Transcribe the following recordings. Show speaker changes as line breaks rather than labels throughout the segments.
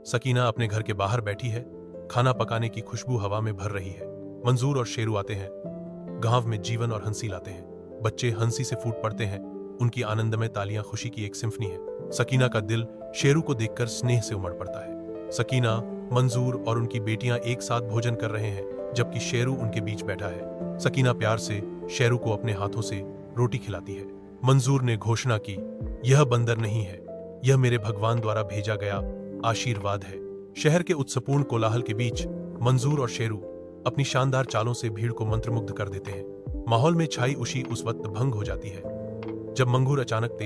सकीना अपने घर के बाहर बैठी है। खाना पकाने की खुशबू हवा में भर रही है। मंजूर और शेरू आते हैं। गांव में जीवन और हंसी लाते हैं। बच्चे हंसी से फूट पड़ते हैं। उनकी आनंदमय तालियां खुशी की एक सिम्फनी है। सकीना का दिल शेरू को देखकर स्नेह से उमड़ पड़ता है। सकीना, मंजूर और उनकी बेटियां एक साथ भोजन कर रहे हैं, जबकि शेरू उनके बीच बैठा है। सकीना प्यार से शेरू को अपने हाथों से रोटी खिलाती है। मंजूर ने घोषणा की, यह बंदर नहीं है, यह मेरे भगवान द्वारा भेजा गया आशीर्वाद है। शहर के उत्सवपूर्ण कोलाहल के बीच मंजूर और शेरू अपनी शानदार चालों से भीड़ को मंत्रमुग्ध कर देते हैं। माहौल में छाई खुशी उस वक्त भंग हो जाती है जब मंगूर अचानक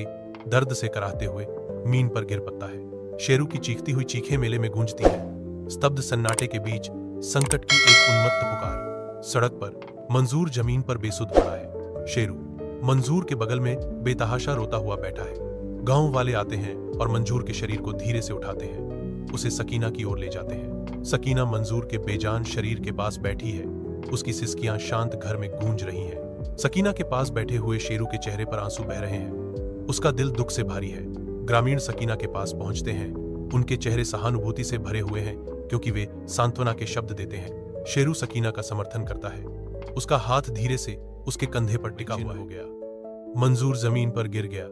दर्द से कराहते हुए मीन पर गिर पड़ता है। शेरू की चीखती हुई चीखें मेले में गूंजती है। स्तब्ध सन्नाटे के बीच संकट की एक उन्मत्त पुकार। सड़क पर मंजूर जमीन पर बेसुध पड़ा है। शेरू मंजूर के बगल में बेतहाशा रोता हुआ बैठा है। गांव वाले आते हैं और मंजूर के शरीर को धीरे से उठाते हैं, उसे सकीना की ओर ले जाते हैं। सकीना मंजूर के बेजान शरीर के पास बैठी है। उसकी सिसकियां शांत घर में गूंज रही हैं। सकीना के पास बैठे हुए शेरू के चेहरे पर आंसू बह रहे हैं। उसका दिल दुख से भारी है। ग्रामीण सकीना के पास पहुंचते हैं। उनके चेहरे सहानुभूति से भरे हुए हैं, क्योंकि वे सांत्वना के शब्द देते हैं। शेरू सकीना का समर्थन करता है। उसका हाथ धीरे से उसके कंधे पर टिका हुआ हो गया। मंजूर जमीन पर गिर गया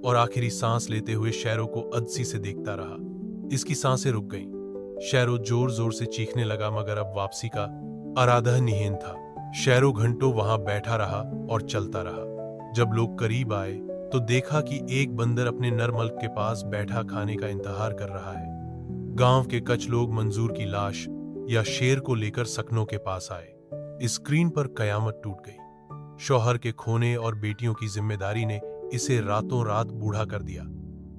और आखिरी सांस लेते हुए शेरू को अदसी से देखता रहा। इसकी सांसें रुक गईं। शेरू जोर जोर से चीखने लगा, मगर अब वापसी का अरादह निहीन था। शेरू घंटों वहां बैठा रहा और चलता रहा। जब लोग करीब आए तो देखा कि एक बंदर अपने नर मल्क के पास बैठा खाने का इंतजार कर रहा है। गांव के कुछ लोग मंजूर की लाश या शेर को लेकर सकनों के पास आए। स्क्रीन पर कयामत टूट गई। शौहर के खोने और बेटियों की जिम्मेदारी ने इसे रातों रात बूढ़ा कर दिया,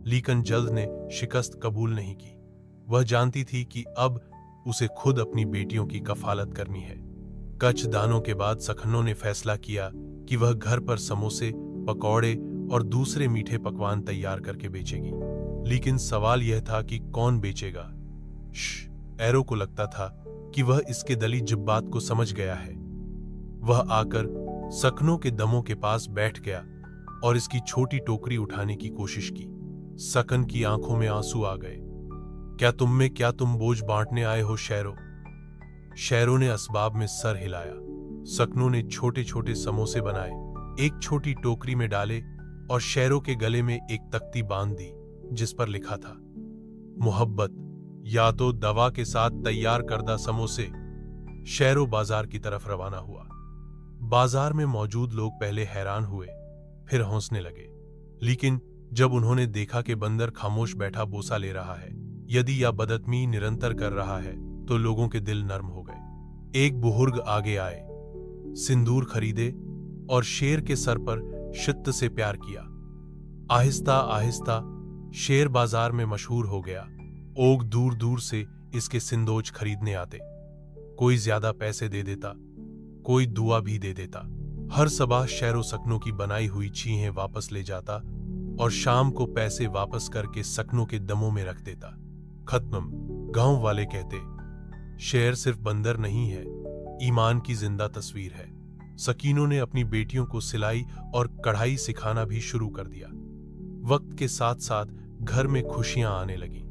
लेकिन जल्द ने शिकस्त कबूल नहीं की। वह जानती थी कि अब उसे खुद अपनी बेटियों की कफालत करनी है। कुछ दानों के बाद सखनों ने फैसला किया कि वह घर पर समोसे, पकौड़े और दूसरे मीठे पकवान तैयार करके बेचेगी। लेकिन सवाल यह था कि कौन बेचेगा। एरो को लगता था कि वह इसके दली जिब्बात को समझ गया है। वह आकर सकनों के दमों के पास बैठ गया और इसकी छोटी टोकरी उठाने की कोशिश की। सकन की आंखों में आंसू आ गए। क्या तुम बोझ बांटने आए हो शेरो? शेरों ने असबाब में सर हिलाया। सकनों ने छोटे छोटे समोसे बनाए, एक छोटी टोकरी में डाले और शेरों के गले में एक तख्ती बांध दी, जिस पर लिखा था, मोहब्बत या तो दवा के साथ तैयार करदा समोसे। शेरो बाजार की तरफ रवाना हुआ। बाजार में मौजूद लोग पहले हैरान हुए, फिर हंसने लगे। लेकिन जब उन्होंने देखा कि बंदर खामोश बैठा बोसा ले रहा है, यदि या बदतमी निरंतर कर रहा है, तो लोगों के दिल नर्म हो गए। एक बुजुर्ग आगे आए, सिंदूर खरीदे और शेर के सर पर शिद्दत से प्यार किया। आहिस्ता आहिस्ता शेर बाजार में मशहूर हो गया। लोग दूर दूर से इसके सिंदोज खरीदने आते। कोई ज्यादा पैसे दे देता, कोई दुआ भी दे देता। हर सुबह शेरो सकनों की बनाई हुई चीजें वापस ले जाता और शाम को पैसे वापस करके सकनों के दमों में रख देता। खत्म। गांव वाले कहते, शेर सिर्फ बंदर नहीं है, ईमान की जिंदा तस्वीर है। सकीनों ने अपनी बेटियों को सिलाई और कढ़ाई सिखाना भी शुरू कर दिया। वक्त के साथ साथ घर में खुशियां आने लगी।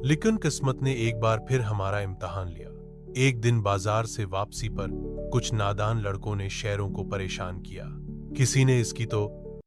लेकिन किस्मत ने एक बार फिर हमारा इम्तिहान लिया। एक दिन बाजार से वापसी पर कुछ नादान लड़कों ने शेरों को परेशान किया। किसी ने इसकी तो